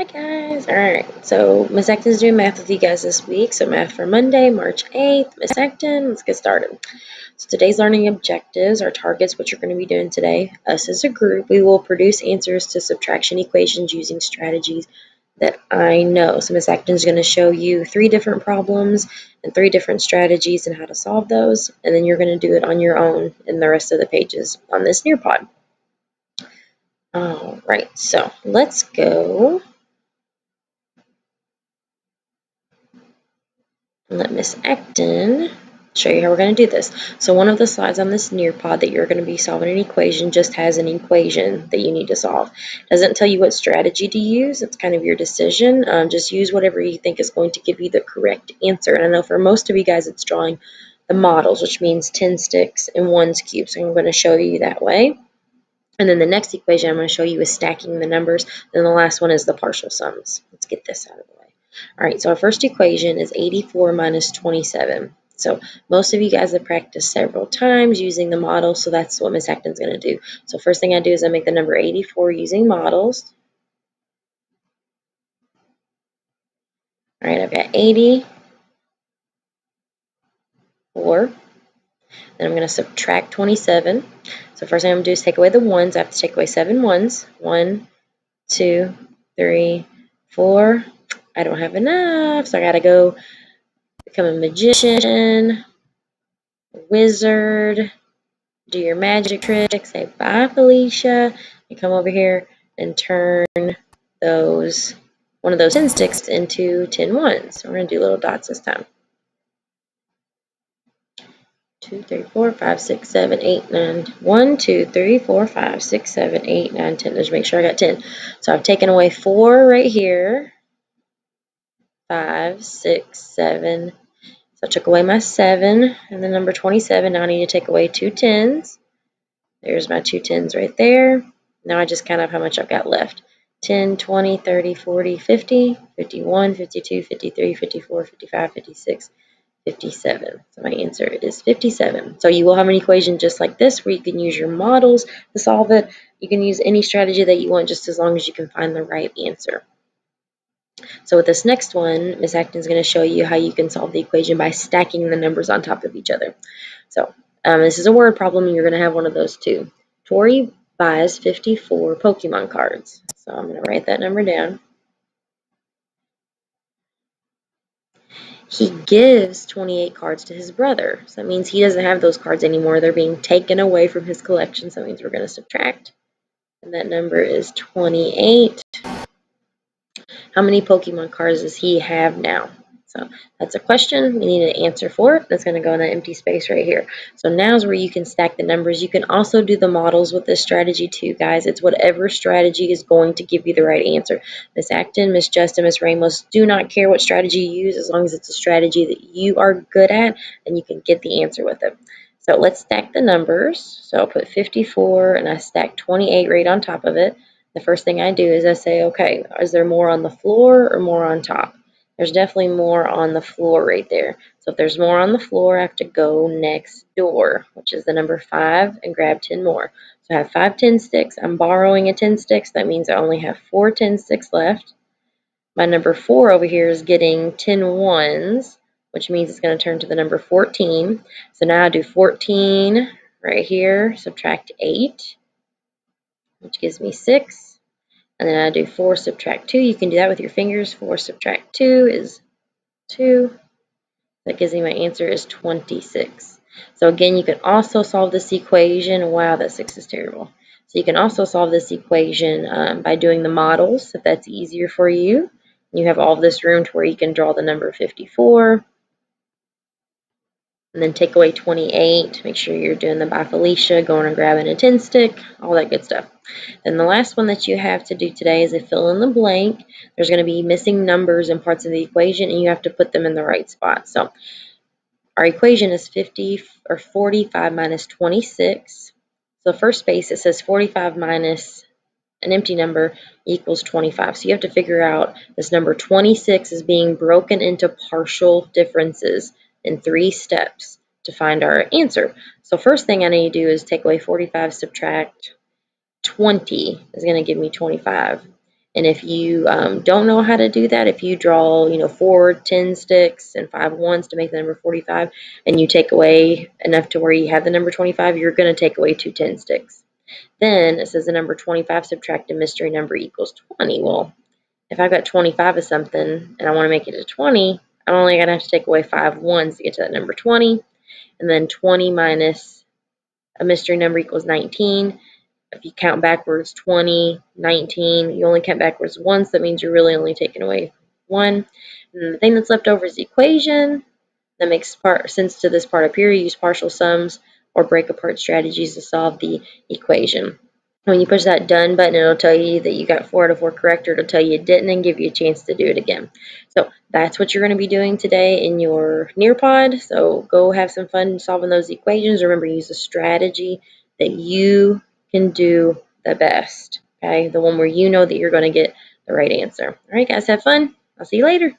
Hi guys! Alright, so Miss Acton's doing math with you guys this week. So math for Monday, March 8th. Miss Acton, let's get started. So today's learning objectives, our targets, what you're going to be doing today. Us as a group, we will produce answers to subtraction equations using strategies that I know. So Miss Acton's going to show you 3 different problems and 3 different strategies and how to solve those. And then you're going to do it on your own in the rest of the pages on this Nearpod. Alright, so let's go. Let Miss Acton show you how we're going to do this. So one of the slides on this Nearpod that you're going to be solving an equation just has an equation that you need to solve. It doesn't tell you what strategy to use. It's kind of your decision. Just use whatever you think is going to give you the correct answer. And I know for most of you guys it's drawing the models, which means 10 sticks and 1's cubed. So I'm going to show you that way. And then the next equation I'm going to show you is stacking the numbers. And the last one is the partial sums. Let's get this out of the way. All right, so our first equation is 84 minus 27. So most of you guys have practiced several times using the model, so that's what Miss Acton's going to do. So first thing I do is I make the number 84 using models. All right, I've got 84. Then I'm going to subtract 27. So first thing I'm going to do is take away the 1's. I have to take away 7 1's. 1, 2, 3, 4. I don't have enough, so I got to go become a magician, a wizard, do your magic trick, say bye Felicia, and come over here and turn one of those 10 sticks into 10 1's. So we're going to do little dots this time. 2, 3, 4, 5, 6, 7, 8, 9. 1, 2, 3, 4, 5, 6, 7, 8, 9, 10. Just make sure I got 10. So I've taken away 4 right here. 5, 6, 7. So I took away my 7 and the number 27. Now I need to take away 2 10's. There's my 2 10's right there. Now I just count up how much I've got left. 10, 20, 30, 40, 50, 51, 52, 53, 54, 55, 56, 57. So my answer is 57. So you will have an equation just like this where you can use your models to solve it. You can use any strategy that you want just as long as you can find the right answer. So with this next one, Miss Acton's going to show you how you can solve the equation by stacking the numbers on top of each other. So this is a word problem, and you're going to have one of those too. Tori buys 54 Pokemon cards. So I'm going to write that number down. He gives 28 cards to his brother. So that means he doesn't have those cards anymore. They're being taken away from his collection. So that means we're going to subtract. And that number is 28. How many Pokemon cards does he have now? So that's a question. We need an answer for it. That's going to go in an empty space right here. So now is where you can stack the numbers. You can also do the models with this strategy too, guys. It's whatever strategy is going to give you the right answer. Miss Acton, Miss Justin, Miss Ramos do not care what strategy you use as long as it's a strategy that you are good at and you can get the answer with it. So let's stack the numbers. So I'll put 54 and I stack 28 right on top of it. The first thing I do is I say, okay, is there more on the floor or more on top? There's definitely more on the floor right there. So if there's more on the floor, I have to go next door, which is the number 5, and grab 10 more. So I have 5 10 sticks. I'm borrowing a 10 sticks. That means I only have 4 10 sticks left. My number 4 over here is getting 10 1's, which means it's going to turn to the number 14. So now I do 14 right here, subtract 8, which gives me 6. And then I do 4 subtract 2. You can do that with your fingers. 4 subtract 2 is 2. That gives me my answer is 26. So again, you can also solve this equation. Wow, that 6 is terrible. So you can also solve this equation by doing the models, if that's easier for you. You have all this room to where you can draw the number 54. And then take away 28. Make sure you're doing the by Felicia, going and grabbing a 10 stick, all that good stuff. Then the last one that you have to do today is a fill in the blank. There's going to be missing numbers and parts of the equation, and you have to put them in the right spot. So our equation is 45 minus 26. So the first space, it says 45 minus an empty number equals 25. So you have to figure out this number 26 is being broken into partial differences in 3 steps to find our answer. So first thing I need to do is take away 45, subtract 20 is going to give me 25. And if you don't know how to do that, if you draw, 4 10 sticks and 5 ones to make the number 45, and you take away enough to where you have the number 25, you're going to take away 2 10 sticks. Then it says the number 25 subtract a mystery number equals 20. Well, if I've got 25 of something and I want to make it a 20, I'm only going to have to take away 5 ones to get to that number 20. And then 20 minus a mystery number equals 19. If you count backwards 20, 19, you only count backwards once. That means you're really only taking away 1. And the thing that's left over is the equation. That makes sense to this part up here. You use partial sums or break apart strategies to solve the equation. When you push that done button, it'll tell you that you got 4 out of 4 correct, or it'll tell you it didn't and give you a chance to do it again. So that's what you're going to be doing today in your Nearpod. So go have some fun solving those equations. Remember, use a strategy that you can do the best. Okay, the one where you know that you're going to get the right answer. All right, guys, have fun. I'll see you later.